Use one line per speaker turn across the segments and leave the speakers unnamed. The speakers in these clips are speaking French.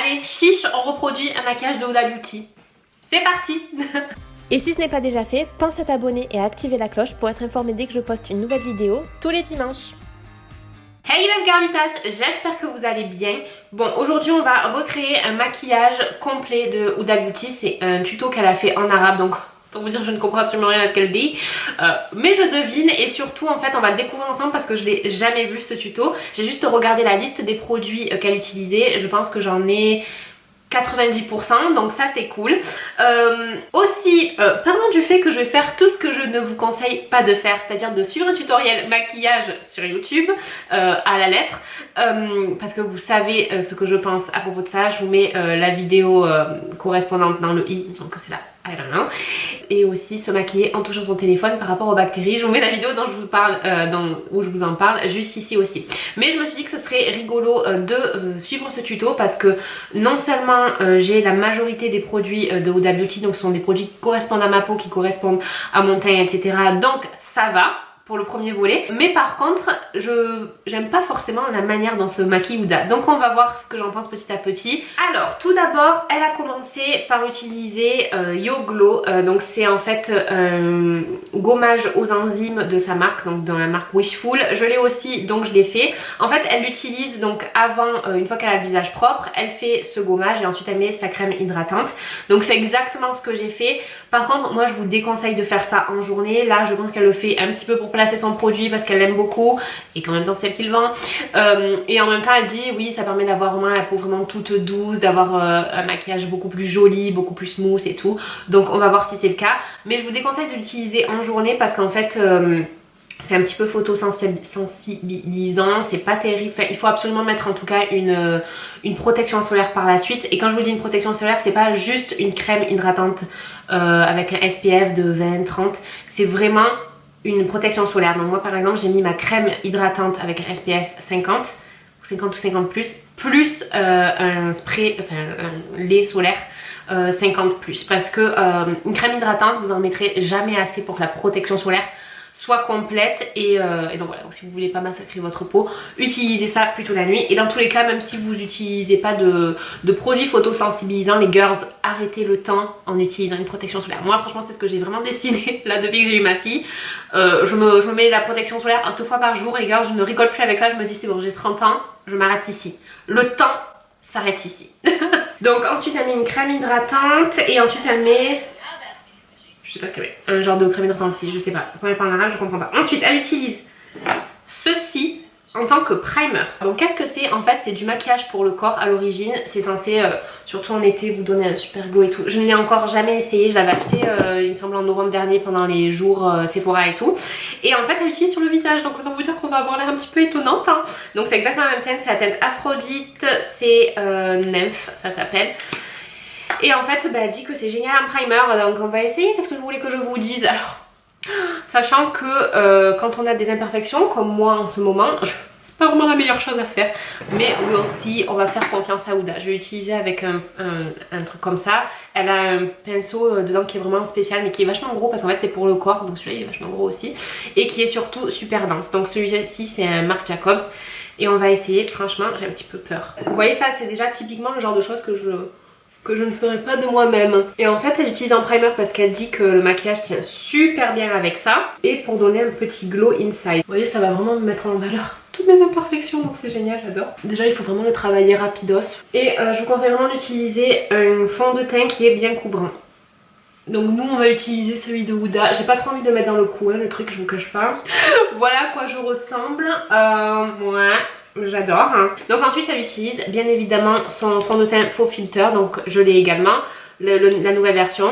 Allez, chiche, on reproduit un maquillage de Huda Beauty. C'est parti.
Et si ce n'est pas déjà fait, pense à t'abonner et à activer la cloche pour être informé dès que je poste une nouvelle vidéo tous les dimanches.
Hey les garlitas, j'espère que vous allez bien. Bon, aujourd'hui on va recréer un maquillage complet de Huda Beauty. C'est un tuto qu'elle a fait en arabe, donc pour vous dire je ne comprends absolument rien à ce qu'elle dit, mais je devine, et surtout en fait on va le découvrir ensemble parce que je l'ai jamais vu ce tuto. J'ai juste regardé la liste des produits qu'elle utilisait. Je pense que j'en ai 90%, donc ça c'est cool. Aussi, parlons du fait que je vais faire tout ce que je ne vous conseille pas de faire, c'est-à-dire de suivre un tutoriel maquillage sur YouTube à la lettre, parce que vous savez ce que je pense à propos de ça. Je vous mets la vidéo correspondante dans le i, il me semble que c'est là. I don't know. Et aussi se maquiller en touchant son téléphone par rapport aux bactéries. Je vous mets la vidéo dont je vous parle, où je vous en parle juste ici aussi. Mais je me suis dit que ce serait rigolo de suivre ce tuto parce que non seulement j'ai la majorité des produits de Huda Beauty, donc ce sont des produits qui correspondent à ma peau, qui correspondent à mon teint, etc. Donc ça va pour le premier volet, mais par contre j'aime pas forcément la manière dont se maquille Huda, donc on va voir ce que j'en pense petit à petit. Alors tout d'abord elle a commencé par utiliser Yo Glow, donc c'est en fait un gommage aux enzymes de sa marque, donc dans la marque Wishful. Je l'ai aussi, donc je l'ai fait. En fait elle l'utilise donc avant, une fois qu'elle a le visage propre, elle fait ce gommage et ensuite elle met sa crème hydratante, donc c'est exactement ce que j'ai fait. Par contre moi je vous déconseille de faire ça en journée. Là je pense qu'elle le fait un petit peu pour placer son produit parce qu'elle l'aime beaucoup et qu'en même temps c'est elle qui le vend, et en même temps elle dit oui ça permet d'avoir vraiment la peau vraiment toute douce, d'avoir un maquillage beaucoup plus joli, beaucoup plus smooth et tout, donc on va voir si c'est le cas. Mais je vous déconseille de l'utiliser en journée parce qu'en fait c'est un petit peu photosensibilisant, c'est pas terrible. Enfin, il faut absolument mettre en tout cas une protection solaire par la suite. Et quand je vous dis une protection solaire, c'est pas juste une crème hydratante avec un SPF de 20-30, c'est vraiment une protection solaire. Donc moi par exemple j'ai mis ma crème hydratante avec un SPF 50 ou 50 plus un spray, enfin un lait solaire 50 plus, parce que une crème hydratante vous en mettrez jamais assez pour que la protection solaire soit complète, et donc voilà, donc si vous voulez pas massacrer votre peau, utilisez ça plutôt la nuit. Et dans tous les cas, même si vous n'utilisez pas de produits photosensibilisants, les girls, arrêtez le temps en utilisant une protection solaire. Moi franchement c'est ce que j'ai vraiment décidé là depuis que j'ai eu ma fille. Je me mets la protection solaire 2 fois par jour, les girls, je ne rigole plus avec ça. Je me dis c'est bon, j'ai 30 ans, je m'arrête ici, le temps s'arrête ici. Donc ensuite elle met une crème hydratante et ensuite elle met, je sais pas ce qu'elle met, un genre de crème hydratante aussi, je sais pas. Quand elle parle en arabe, je comprends pas. Ensuite, elle utilise ceci en tant que primer. Donc qu'est-ce que c'est? En fait, c'est du maquillage pour le corps à l'origine. C'est censé, surtout en été, vous donner un super glow et tout. Je ne l'ai encore jamais essayé. Je l'avais acheté, il me semble, en novembre dernier pendant les jours Sephora et tout. Et en fait, elle l'utilise sur le visage. Donc autant vous dire qu'on va avoir l'air un petit peu étonnante, hein. Donc c'est exactement la même teinte. C'est la teinte Aphrodite. C'est Nymph, ça s'appelle. Et en fait bah, elle dit que c'est génial un primer, donc on va essayer. Qu'est-ce que vous voulez que je vous dise? Alors, sachant que quand on a des imperfections comme moi en ce moment, c'est pas vraiment la meilleure chose à faire, mais oui aussi on va faire confiance à Huda. Je vais l'utiliser avec un truc comme ça. Elle a un pinceau dedans qui est vraiment spécial mais qui est vachement gros parce qu'en fait c'est pour le corps, donc celui-là il est vachement gros aussi, et qui est surtout super dense. Donc celui-ci c'est un Marc Jacobs et on va essayer. Franchement j'ai un petit peu peur. Vous voyez, ça c'est déjà typiquement le genre de choses que je ne ferai pas de moi-même. Et en fait elle utilise un primer parce qu'elle dit que le maquillage tient super bien avec ça, et pour donner un petit glow inside. Vous voyez, ça va vraiment me mettre en valeur toutes mes imperfections, donc c'est génial, j'adore. Déjà il faut vraiment le travailler rapidos. Et je vous conseille vraiment d'utiliser un fond de teint qui est bien couvrant. Donc nous on va utiliser celui de Huda. J'ai pas trop envie de le mettre dans le cou, hein, le truc, je vous cache pas. Voilà à quoi je ressemble. Ouais. J'adore, hein. Donc ensuite elle utilise bien évidemment son fond de teint faux filter, donc je l'ai également, la nouvelle version.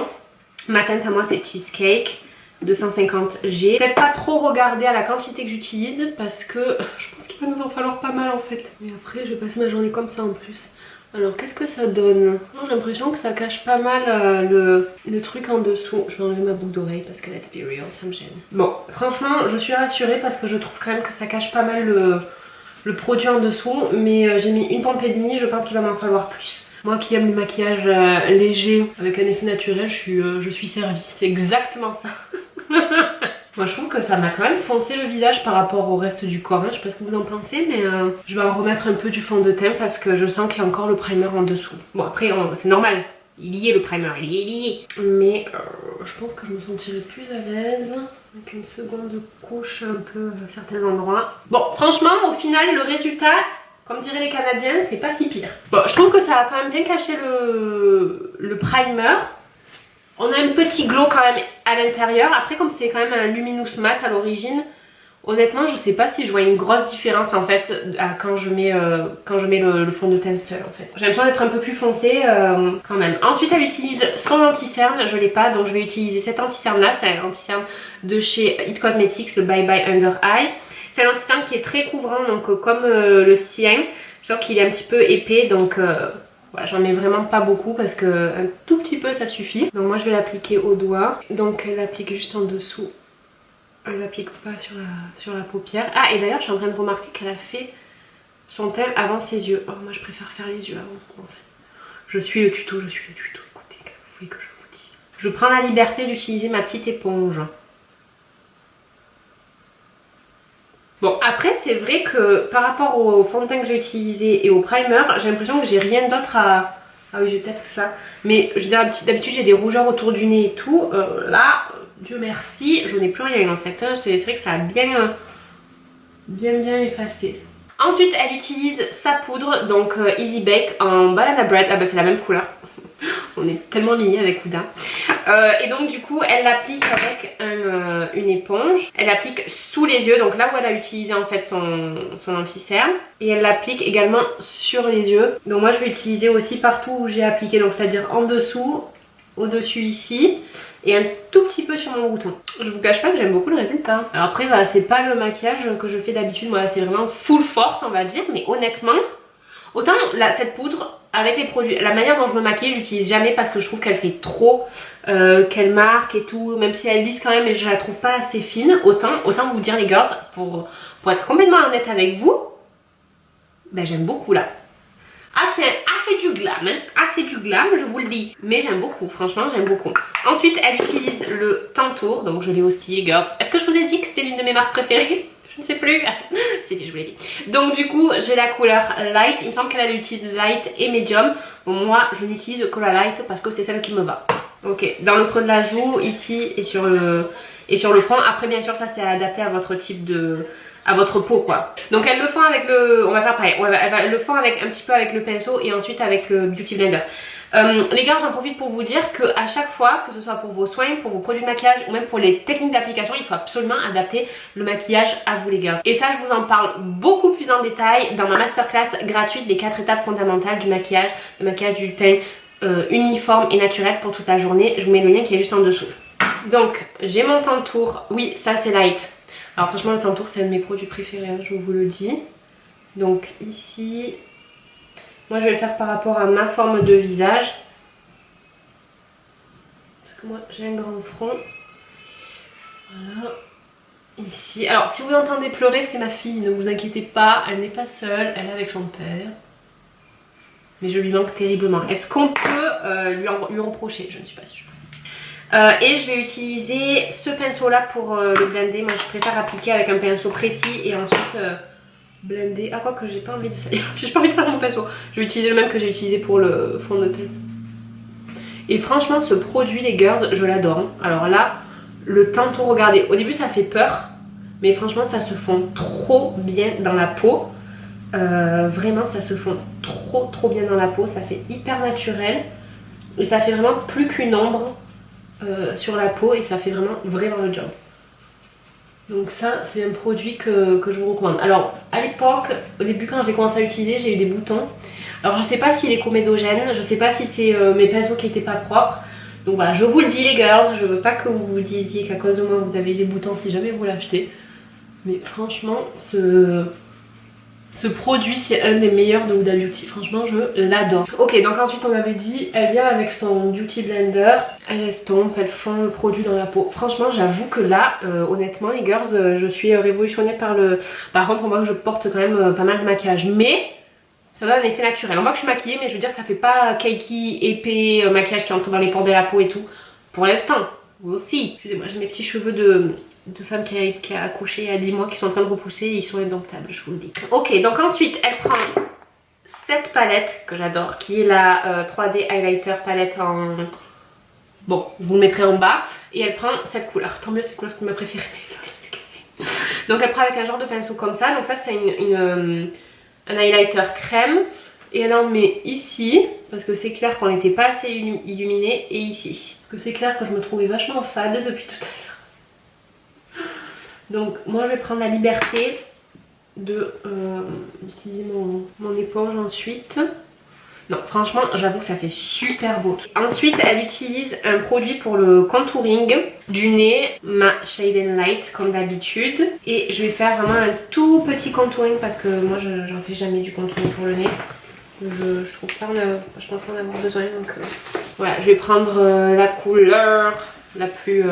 Ma teinte à moi c'est Cheesecake 250G. Peut-être pas trop regarder à la quantité que j'utilise parce que je pense qu'il va nous en falloir pas mal en fait. Mais après je vais passer ma journée comme ça en plus. Alors qu'est-ce que ça donne? J'ai l'impression que ça cache pas mal le truc en dessous. Je vais enlever ma boucle d'oreille parce que let's be real, ça me gêne. Bon, franchement je suis rassurée parce que je trouve quand même que ça cache pas mal le produit en dessous, mais j'ai mis une pompe et demie, je pense qu'il va m'en falloir plus. Moi qui aime le maquillage léger avec un effet naturel, je suis servie, c'est exactement ça. Moi je trouve que ça m'a quand même foncé le visage par rapport au reste du corps, hein. Je sais pas ce que vous en pensez, mais je vais en remettre un peu du fond de teint parce que je sens qu'il y a encore le primer en dessous. Bon après c'est normal, il y est le primer, il y est. Mais je pense que je me sentirais plus à l'aise avec une seconde couche un peu à certains endroits. Bon franchement au final le résultat, comme diraient les Canadiens, c'est pas si pire. Bon je trouve que ça a quand même bien caché le primer. On a un petit glow quand même à l'intérieur. Après comme c'est quand même un luminous mat à l'origine, honnêtement je sais pas si je vois une grosse différence en fait quand je mets le fond de teint seul en fait. J'ai l'impression d'être un peu plus foncé quand même. Ensuite elle utilise son anti-cerne, je l'ai pas donc je vais utiliser cet anti-cerne là. C'est un anti-cerne de chez It Cosmetics, le Bye Bye Under Eye. C'est un anti-cerne qui est très couvrant donc comme le sien. Je trouve qu'il est un petit peu épais donc... Voilà, j'en mets vraiment pas beaucoup parce que un tout petit peu ça suffit. Donc moi je vais l'appliquer au doigt. Donc elle l'applique juste en dessous. Elle l'applique pas sur la paupière. Ah et d'ailleurs je suis en train de remarquer qu'elle a fait son teint avant ses yeux. Oh, moi je préfère faire les yeux avant en fait. Je suis le tuto. Écoutez, qu'est-ce que vous voulez que je vous dise? Je prends la liberté d'utiliser ma petite éponge. Bon après c'est vrai que par rapport au fond de teint que j'ai utilisé et au primer, j'ai l'impression que j'ai rien d'autre à... Ah oui j'ai peut-être que ça. Mais je veux dire d'habitude j'ai des rougeurs autour du nez et tout. Là, Dieu merci, je n'ai plus rien en fait. C'est vrai que ça a bien effacé. Ensuite elle utilise sa poudre, donc Easy Bake en Banana Bread. Ah bah c'est la même couleur. On est tellement liés avec Ouda. Et donc du coup elle l'applique avec une éponge. Elle l'applique sous les yeux, donc là où elle a utilisé en fait son anti-cerne. Et elle l'applique également sur les yeux. Donc moi je vais utiliser aussi partout où j'ai appliqué, donc c'est-à-dire en dessous, au-dessus ici et un tout petit peu sur mon bouton. Je vous cache pas que j'aime beaucoup le résultat. Alors après voilà, c'est pas le maquillage que je fais d'habitude, moi c'est vraiment full force on va dire, mais honnêtement autant cette poudre avec les produits, la manière dont je me maquille, j'utilise jamais parce que je trouve qu'elle fait trop, qu'elle marque et tout, même si elle lisse quand même, mais je la trouve pas assez fine. Autant vous dire les girls, pour être complètement honnête avec vous, ben j'aime beaucoup là. Ah c'est assez du glam, hein, assez du glam, je vous le dis. Mais j'aime beaucoup, franchement j'aime beaucoup. Ensuite elle utilise le Tantour, donc je l'ai aussi les girls. Est-ce que je vous ai dit que c'était l'une de mes marques préférées? Je ne sais plus. Si, je vous l'ai dit. Donc du coup, j'ai la couleur light. Il me semble qu'elle utilise light et medium. Bon, moi, je n'utilise que la light parce que c'est celle qui me va. Ok, dans le creux de la joue, ici et sur le front. Après, bien sûr, ça c'est adapté à votre type de... à votre peau quoi. Donc elle le fond avec le... on va faire pareil. Elle va le fond avec un petit peu avec le pinceau et ensuite avec le Beauty Blender. Les gars, j'en profite pour vous dire que à chaque fois, que ce soit pour vos soins, pour vos produits de maquillage ou même pour les techniques d'application, il faut absolument adapter le maquillage à vous les gars. Et ça, je vous en parle beaucoup plus en détail dans ma masterclass gratuite des 4 étapes fondamentales du maquillage, le maquillage du teint uniforme et naturel pour toute la journée. Je vous mets le lien qui est juste en dessous. Donc, j'ai mon Tantour. Oui, ça c'est light. Alors franchement, le Tantour, c'est un de mes produits préférés, hein, je vous le dis. Donc ici... Moi je vais le faire par rapport à ma forme de visage. Parce que moi j'ai un grand front. Voilà. Ici. Alors si vous entendez pleurer, c'est ma fille, ne vous inquiétez pas, elle n'est pas seule, elle est avec son père. Mais je lui manque terriblement. Est-ce qu'on peut lui reprocher? Je ne suis pas sûre. Et je vais utiliser ce pinceau là pour le blender. Moi je préfère appliquer avec un pinceau précis et ensuite... blender. Ah quoi que j'ai pas envie de salir. J'ai pas envie de salir mon pinceau. Je vais utiliser le même que j'ai utilisé pour le fond de teint. Et franchement ce produit les girls, je l'adore. Alors là, le Tantour, regardez, au début ça fait peur, mais franchement ça se fond trop bien dans la peau. Vraiment ça se fond trop bien dans la peau. Ça fait hyper naturel. Et ça fait vraiment plus qu'une ombre sur la peau et ça fait vraiment le job. Donc ça c'est un produit que je vous recommande. Alors à l'époque, au début quand j'ai commencé à l'utiliser, j'ai eu des boutons. Alors je sais pas s'il est comédogène, je sais pas si c'est mes pinceaux qui étaient pas propres. Donc voilà, je vous le dis les girls, je veux pas que vous vous disiez qu'à cause de moi vous avez des boutons si jamais vous l'achetez. Mais franchement ce produit c'est un des meilleurs de Huda Beauty, franchement je l'adore. Ok, donc ensuite on avait dit, elle vient avec son Beauty Blender, elle estompe, elle fond le produit dans la peau. Franchement j'avoue que là, honnêtement les girls, je suis révolutionnée par le... Par contre on voit que je porte quand même pas mal de maquillage, mais ça donne un effet naturel. On voit que je suis maquillée, mais je veux dire ça fait pas cakey, épais, maquillage qui entre dans les pores de la peau et tout. Pour l'instant, vous aussi. Excusez-moi, j'ai mes petits cheveux de femme qui a accouché il y a 10 mois qui sont en train de repousser, ils sont indomptables, je vous le dis. Ok, donc ensuite elle prend cette palette que j'adore, qui est la 3D Highlighter palette en... Bon, je vous le mettrai en bas. Et elle prend cette couleur. Tant mieux, cette couleur c'est ma préférée, mais elle s'est cassée. Donc elle prend avec un genre de pinceau comme ça. Donc ça c'est un highlighter crème. Et elle en met ici, parce que c'est clair qu'on n'était pas assez illuminé, et ici. Parce que c'est clair que je me trouvais vachement fade depuis tout à l'heure. Donc moi je vais prendre la liberté de utiliser mon éponge ensuite. Non, franchement, j'avoue que ça fait super beau. Ensuite, elle utilise un produit pour le contouring du nez, ma Shade and Light comme d'habitude. Et je vais faire vraiment un tout petit contouring parce que moi, j'en fais jamais du contouring pour le nez. Je trouve pas, je pense pas en avoir besoin. Donc voilà, je vais prendre la couleur la plus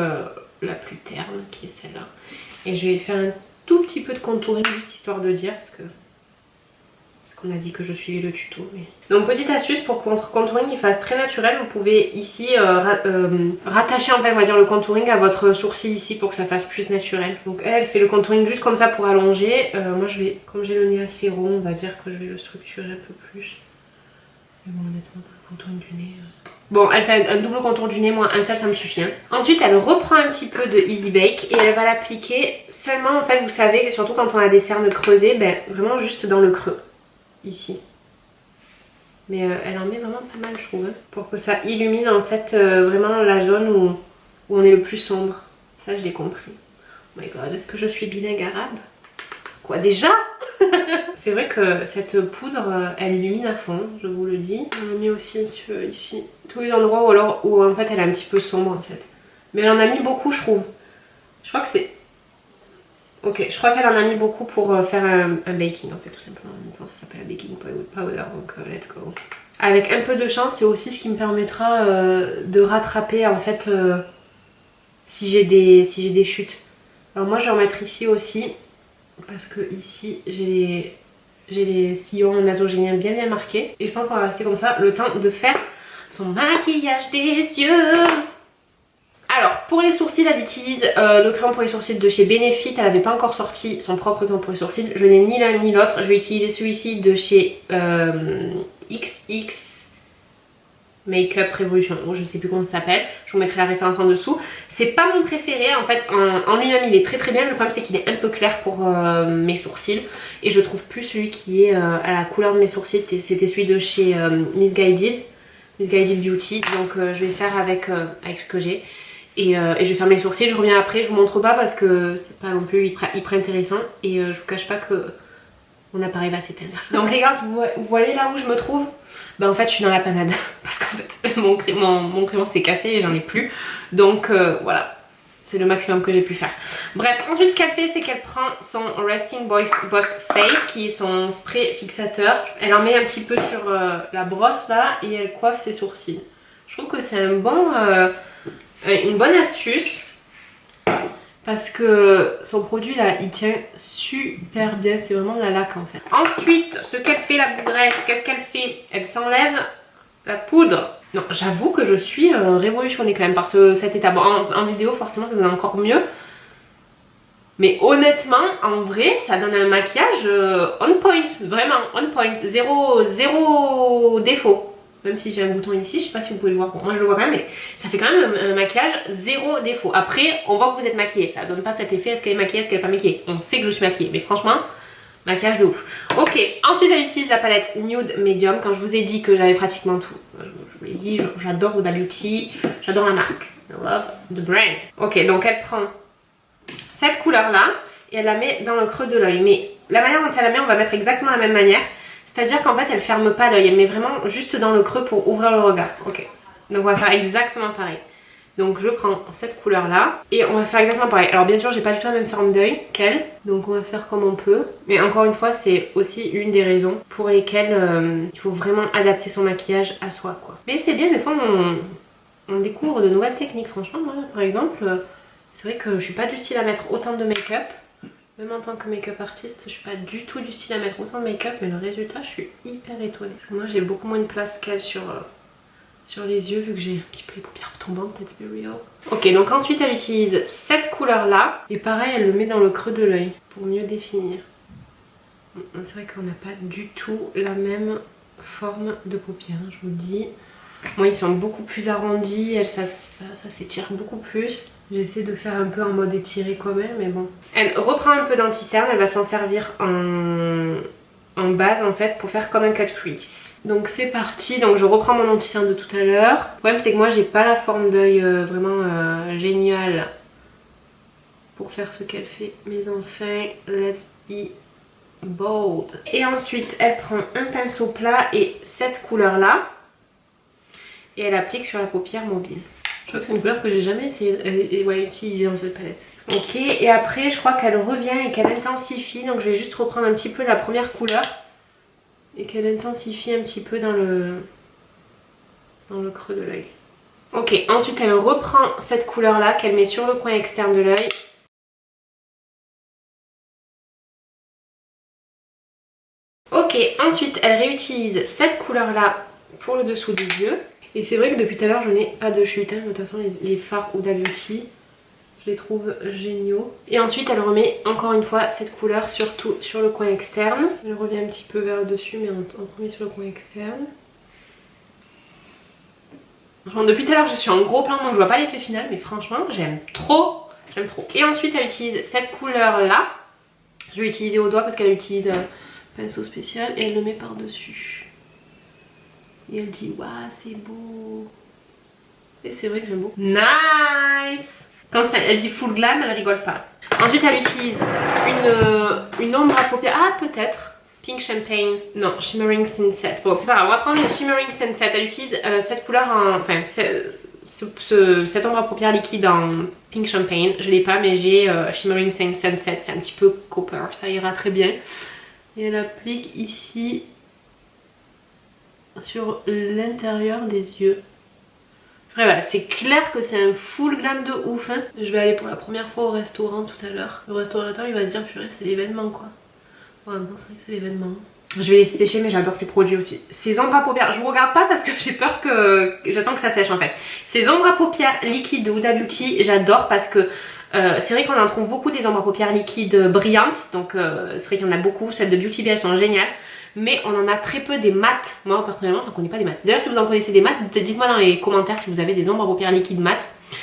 terne qui est celle-là. Et je vais faire un tout petit peu de contouring juste histoire de dire parce qu'on a dit que je suivais le tuto. Mais... Donc petite astuce pour que votre contouring il fasse très naturel, vous pouvez ici rattacher en fait on va dire le contouring à votre sourcil ici pour que ça fasse plus naturel. Donc elle fait le contouring juste comme ça pour allonger. Moi je vais, comme j'ai le nez assez rond, on va dire que je vais le structurer un peu plus. Mais bon honnêtement le contouring du nez... Bon, elle fait un double contour du nez, moi un seul ça me suffit. Hein. Ensuite, elle reprend un petit peu de Easy Bake et elle va l'appliquer seulement, en fait, vous savez, surtout quand on a des cernes creusées, ben vraiment juste dans le creux, ici. Mais elle en met vraiment pas mal, je trouve, hein, pour que ça illumine en fait vraiment la zone où on est le plus sombre. Ça, je l'ai compris. Oh my god, est-ce que je suis bilingue arabe? Quoi, déjà? C'est vrai que cette poudre, elle illumine à fond, je vous le dis. On a mis aussi un petit peu ici, tous les endroits où en fait elle est un petit peu sombre en fait. Mais elle en a mis beaucoup, je trouve. Je crois que c'est... Ok, je crois qu'elle en a mis beaucoup pour faire un baking en fait, tout simplement. En même temps, ça s'appelle un baking powder, donc let's go. Avec un peu de chance, c'est aussi ce qui me permettra de rattraper en fait si j'ai des chutes. Alors moi je vais en mettre ici aussi. Parce que ici j'ai les sillons nasogéniens bien marqués. Et je pense qu'on va rester comme ça le temps de faire son maquillage des yeux. Alors pour les sourcils, elle utilise le crayon pour les sourcils de chez Benefit. Elle n'avait pas encore sorti son propre crayon pour les sourcils. Je n'ai ni l'un ni l'autre. Je vais utiliser celui-ci de chez XX Makeup Revolution, je sais plus comment ça s'appelle, je vous mettrai la référence en dessous. C'est pas mon préféré, en fait en lui-même il est très bien, le problème c'est qu'il est un peu clair pour mes sourcils. Et je trouve plus celui qui est à la couleur de mes sourcils, c'était celui de chez Missguided Beauty. Donc je vais faire avec ce que j'ai. Et je vais faire mes sourcils, je reviens après, je vous montre pas parce que c'est pas non plus hyper intéressant. Et je vous cache pas que mon appareil va s'éteindre. Donc les gars, vous voyez là où je me trouve? Bah en fait je suis dans la panade parce qu'en fait mon crayon s'est cassé et j'en ai plus. Donc voilà, c'est le maximum que j'ai pu faire. Bref, ensuite ce qu'elle fait c'est qu'elle prend son Resting Boss Face qui est son spray fixateur. Elle en met un petit peu sur la brosse là et elle coiffe ses sourcils. Je trouve que c'est une bonne astuce. Parce que son produit là il tient super bien, c'est vraiment de la laque en fait. Ensuite ce qu'elle fait la poudresse, qu'est-ce qu'elle fait? Elle s'enlève la poudre. Non, j'avoue que je suis révolutionnée quand même par cette étape. Bon, en vidéo forcément ça donne encore mieux. Mais honnêtement, en vrai, ça donne un maquillage on point, vraiment on point, zéro défaut. Même si j'ai un bouton ici, je sais pas si vous pouvez le voir, bon, moi je le vois quand même, mais ça fait quand même un maquillage zéro défaut. Après, on voit que vous êtes maquillée, ça donne pas cet effet, est-ce qu'elle est maquillée, est-ce qu'elle est pas maquillée. On sait que je suis maquillée, mais franchement, maquillage de ouf. Ok, ensuite elle utilise la palette Nude Medium, quand je vous ai dit que j'avais pratiquement tout. Je vous l'ai dit, j'adore Huda Beauty, j'adore la marque, I love the brand. Ok, donc elle prend cette couleur là, et elle la met dans le creux de l'œil, mais la manière dont elle la met, on va mettre exactement la même manière. C'est-à-dire qu'en fait elle ferme pas l'œil, elle met vraiment juste dans le creux pour ouvrir le regard. Ok, donc on va faire exactement pareil. Donc je prends cette couleur là et on va faire exactement pareil. Alors bien sûr j'ai pas du tout la même forme d'œil qu'elle, donc on va faire comme on peut. Mais encore une fois c'est aussi une des raisons pour lesquelles il faut vraiment adapter son maquillage à soi quoi. Mais c'est bien, des fois on découvre de nouvelles techniques. Franchement moi par exemple c'est vrai que je suis pas du style à mettre autant de make-up. Même en tant que make-up artiste, je suis pas du tout du style à mettre autant de make-up, mais le résultat, je suis hyper étonnée. Parce que moi, j'ai beaucoup moins de place qu'elle sur sur les yeux vu que j'ai un petit peu les paupières tombantes, let's be real. Ok, donc ensuite elle utilise cette couleur là et pareil elle le met dans le creux de l'œil pour mieux définir. C'est vrai qu'on n'a pas du tout la même forme de paupières, je vous le dis. Moi ils sont beaucoup plus arrondis, elle ça s'étire beaucoup plus. J'essaie de faire un peu en mode étiré comme elle, mais bon. Elle reprend un peu d'anti-cerne, elle va s'en servir en base en fait pour faire comme un cut crease. Donc c'est parti, donc je reprends mon anti-cerne de tout à l'heure. Le problème c'est que moi j'ai pas la forme d'œil vraiment géniale pour faire ce qu'elle fait. Mais enfin, let's be bold. Et ensuite elle prend un pinceau plat et cette couleur là. Et elle applique sur la paupière mobile. Je crois que c'est une couleur que j'ai jamais essayé utilisée dans cette palette. Ok, et après je crois qu'elle revient et qu'elle intensifie. Donc je vais juste reprendre un petit peu la première couleur. Et qu'elle intensifie un petit peu dans le creux de l'œil. Ok, ensuite elle reprend cette couleur là qu'elle met sur le coin externe de l'œil. Ok, ensuite elle réutilise cette couleur là pour le dessous des yeux. Et c'est vrai que depuis tout à l'heure je n'ai pas de chute, hein. De toute façon les fards Huda Beauty, je les trouve géniaux. Et ensuite elle remet encore une fois cette couleur surtout sur le coin externe. Elle revient un petit peu vers le dessus mais en premier sur le coin externe. Franchement, depuis tout à l'heure je suis en gros plan donc je vois pas l'effet final mais franchement j'aime trop. J'aime trop. Et ensuite elle utilise cette couleur là. Je vais l'utiliser au doigt parce qu'elle utilise un pinceau spécial et elle le met par dessus. Et elle dit waouh c'est beau. Et c'est vrai que j'aime beaucoup. Nice. Quand elle dit full glam elle rigole pas. Ensuite elle utilise une ombre à paupières. Ah peut-être Pink Champagne. Non, Shimmering Sunset. Bon c'est pas grave, on va prendre le Shimmering Sunset. Elle utilise cette couleur en... Enfin cette ombre à paupières liquide en Pink Champagne. Je l'ai pas mais j'ai Shimmering Sunset. C'est un petit peu copper, ça ira très bien. Et elle applique ici sur l'intérieur des yeux. Voilà, c'est clair que c'est un full glam de ouf hein. Je vais aller pour la première fois au restaurant tout à l'heure. Le restaurateur il va se dire purée c'est l'événement quoi. Ouais non c'est vrai que c'est l'événement. Je vais les sécher mais j'adore ces produits aussi. Ces ombres à paupières, je vous regarde pas parce que j'ai peur que... J'attends que ça sèche en fait. Ces ombres à paupières liquides de Huda Beauty j'adore parce que c'est vrai qu'on en trouve beaucoup des ombres à paupières liquides brillantes. Donc c'est vrai qu'il y en a beaucoup, celles de Beauty Bay elles sont géniales. Mais on en a très peu des mats. Moi personnellement je ne connais pas des mats. D'ailleurs si vous en connaissez des mats, dites-moi dans les commentaires si vous avez des ombres à paupières liquides mat.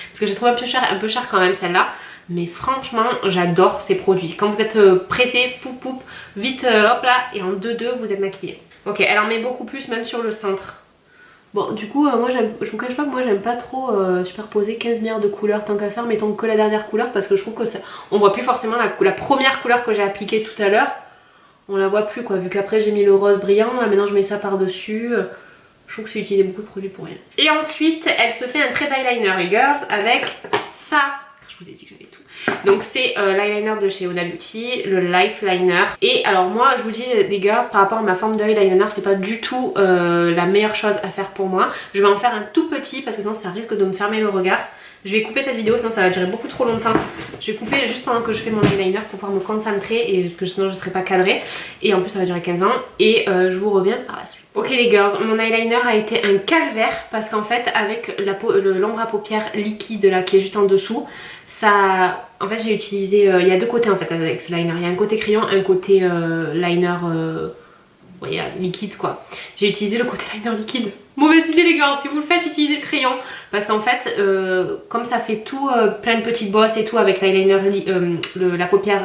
Parce que j'ai trouvé un peu cher quand même celle-là. Mais franchement j'adore ces produits. Quand vous êtes pressé, poup, vite hop là et en 2-2 vous êtes maquillé. Ok elle en met beaucoup plus même sur le centre. Bon du coup moi je vous cache pas que moi j'aime pas trop superposer 15 milliards de couleurs tant qu'à faire. Mettons que la dernière couleur parce que je trouve que ça... On voit plus forcément la première couleur que j'ai appliquée tout à l'heure. On la voit plus quoi, vu qu'après j'ai mis le rose brillant, là maintenant je mets ça par dessus. Je trouve que c'est utiliser beaucoup de produits pour rien. Et ensuite elle se fait un trait d'eyeliner les girls avec ça. Je vous ai dit que j'avais tout. Donc c'est l'eyeliner de chez Huda Beauty, le Life Liner. Et alors moi je vous dis les girls, par rapport à ma forme d'œil, l'eyeliner c'est pas du tout la meilleure chose à faire pour moi. Je vais en faire un tout petit parce que sinon ça risque de me fermer le regard. Je vais couper cette vidéo sinon ça va durer beaucoup trop longtemps. Je vais couper juste pendant que je fais mon eyeliner pour pouvoir me concentrer et que sinon je ne serai pas cadrée. Et en plus ça va durer 15 ans et je vous reviens par la suite. Ok les girls, mon eyeliner a été un calvaire parce qu'en fait avec l'ombre à paupières liquide là qui est juste en dessous, ça... En fait j'ai utilisé... il y a deux côtés en fait avec ce liner. Il y a un côté crayon, un côté liner... ouais, liquide quoi. J'ai utilisé le côté liner liquide. Mauvaise idée les gars, si vous le faites utilisez le crayon. Parce qu'en fait comme ça fait tout plein de petites bosses et tout avec l'eyeliner,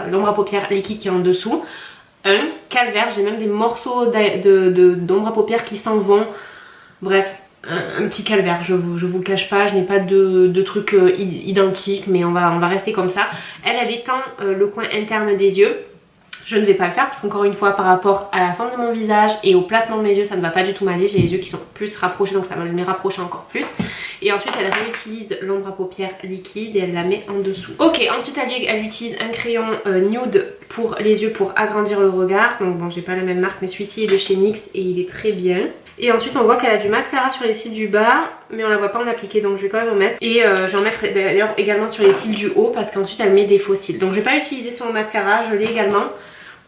l'ombre à paupières liquide qui est en dessous. Un calvaire, j'ai même des morceaux d'ombre à paupières qui s'en vont. Bref, un petit calvaire, je vous le cache pas, je n'ai pas de trucs identiques mais on va rester comme ça. Elle étend le coin interne des yeux. Je ne vais pas le faire parce qu'encore une fois par rapport à la forme de mon visage et au placement de mes yeux ça ne va pas du tout m'aller. J'ai les yeux qui sont plus rapprochés donc ça va me les rapprocher encore plus. Et ensuite elle réutilise l'ombre à paupières liquide et elle la met en dessous. Ok, ensuite elle utilise un crayon nude pour les yeux pour agrandir le regard. Donc bon j'ai pas la même marque mais celui-ci est de chez NYX et il est très bien. Et ensuite on voit qu'elle a du mascara sur les cils du bas mais on la voit pas en appliquer donc je vais quand même en mettre. Et je vais en mettre d'ailleurs également sur les cils du haut parce qu'ensuite elle met des faux cils. Donc je vais pas utiliser son mascara, je l'ai également.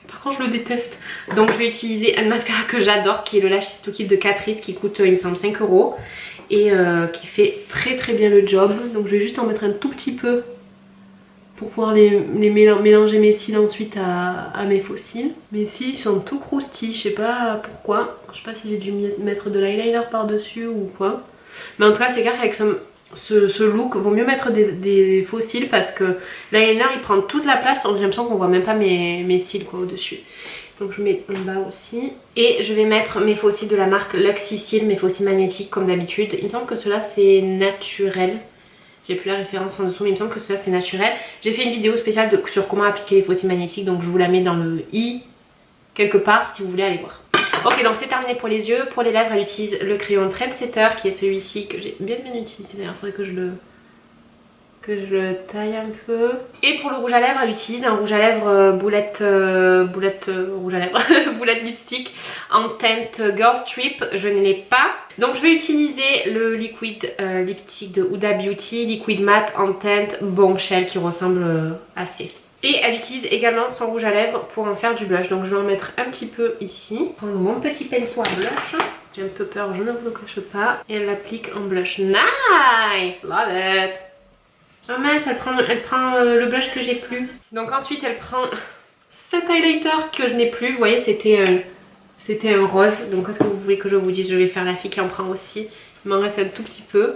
Par contre je le déteste. Donc je vais utiliser un mascara que j'adore qui est le Lash Stick de Catrice qui coûte il me semble 5 € et qui fait très bien le job. Donc je vais juste en mettre un tout petit peu pour pouvoir mélanger mes cils ensuite à mes faux cils. Mes cils sont tout croustis, je sais pas pourquoi. Je sais pas si j'ai dû mettre de l'eyeliner par dessus ou quoi. Mais en tout cas c'est clair qu'avec ce look, vaut mieux mettre des faux cils parce que l'eyeliner il prend toute la place. J'ai l'impression qu'on voit même pas mes cils quoi au dessus. Donc je mets en bas aussi. Et je vais mettre mes faux cils de la marque Luxicil, mes faux cils magnétiques comme d'habitude. Il me semble que ceux-là c'est naturel. J'ai plus la référence en dessous mais il me semble que cela c'est naturel. J'ai fait une vidéo spéciale sur comment appliquer les faux cils magnétiques, donc je vous la mets dans le i quelque part si vous voulez aller voir. Ok, donc c'est terminé pour les yeux. Pour les lèvres elle utilise le crayon Trendsetter qui est celui-ci que j'ai bien utilisé. D'ailleurs il faudrait que je le taille un peu. Et pour le rouge à lèvres elle utilise un rouge à lèvres boulette rouge à lèvres boulette lipstick en teinte Girls Trip. Je ne l'ai pas. Donc je vais utiliser le liquid lipstick de Huda Beauty, liquid matte en teinte Bombshell qui ressemble assez. Et elle utilise également son rouge à lèvres pour en faire du blush. Donc je vais en mettre un petit peu ici. Prendre mon petit pinceau à blush. J'ai un peu peur, je ne vous le cache pas. Et elle l'applique en blush. Nice! Love it! Oh mince, elle prend le blush que j'ai plus. Donc ensuite elle prend cet highlighter que je n'ai plus. Vous voyez c'était un rose. Donc qu'est-ce que vous voulez que je vous dise? Je vais faire la fille qui en prend aussi. Il m'en reste un tout petit peu.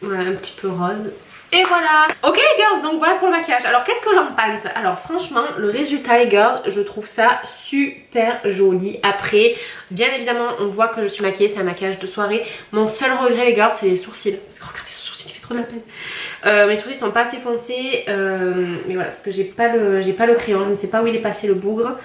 Voilà, un petit peu rose. Et voilà. Ok les girls, donc voilà pour le maquillage. Alors qu'est-ce que j'en pense? Alors franchement le résultat les girls, je trouve ça super joli. Après bien évidemment on voit que je suis maquillée, c'est un maquillage de soirée. Mon seul regret les girls c'est les sourcils. Parce que regardez ce sourcil, il fait trop de la peine. Mes sourcils sont pas assez foncés. Mais voilà, parce que j'ai pas le crayon, je ne sais pas où il est passé le bougre.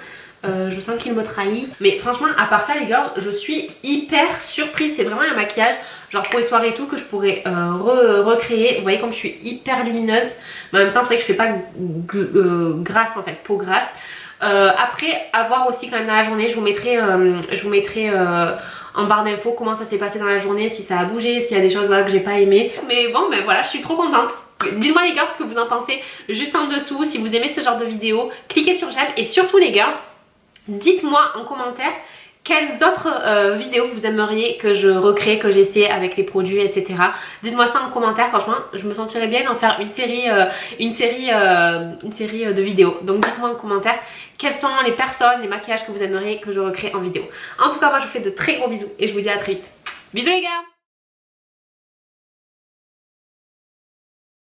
Je sens qu'il me trahit. Mais franchement à part ça les girls, je suis hyper surprise. C'est vraiment un maquillage genre pour les soirées et tout que je pourrais recréer. Vous voyez comme je suis hyper lumineuse. Mais en même temps c'est vrai que je fais pas grasse en fait, peau grasse. Après à voir aussi quand même dans la journée. Je vous mettrai en barre d'infos comment ça s'est passé dans la journée, si ça a bougé, s'il y a des choses voilà, que j'ai pas aimé. Mais bon ben voilà, je suis trop contente. Dites-moi les girls ce que vous en pensez juste en dessous. Si vous aimez ce genre de vidéo, cliquez sur j'aime. Et surtout les girls, dites-moi en commentaire quelles autres vidéos vous aimeriez que je recrée, que j'essaie avec les produits, etc. Dites-moi ça en commentaire, franchement, je me sentirais bien d'en faire une série de vidéos. Donc dites-moi en commentaire quelles sont les personnes, les maquillages que vous aimeriez que je recrée en vidéo. En tout cas, moi je vous fais de très gros bisous et je vous dis à très vite. Bisous les gars!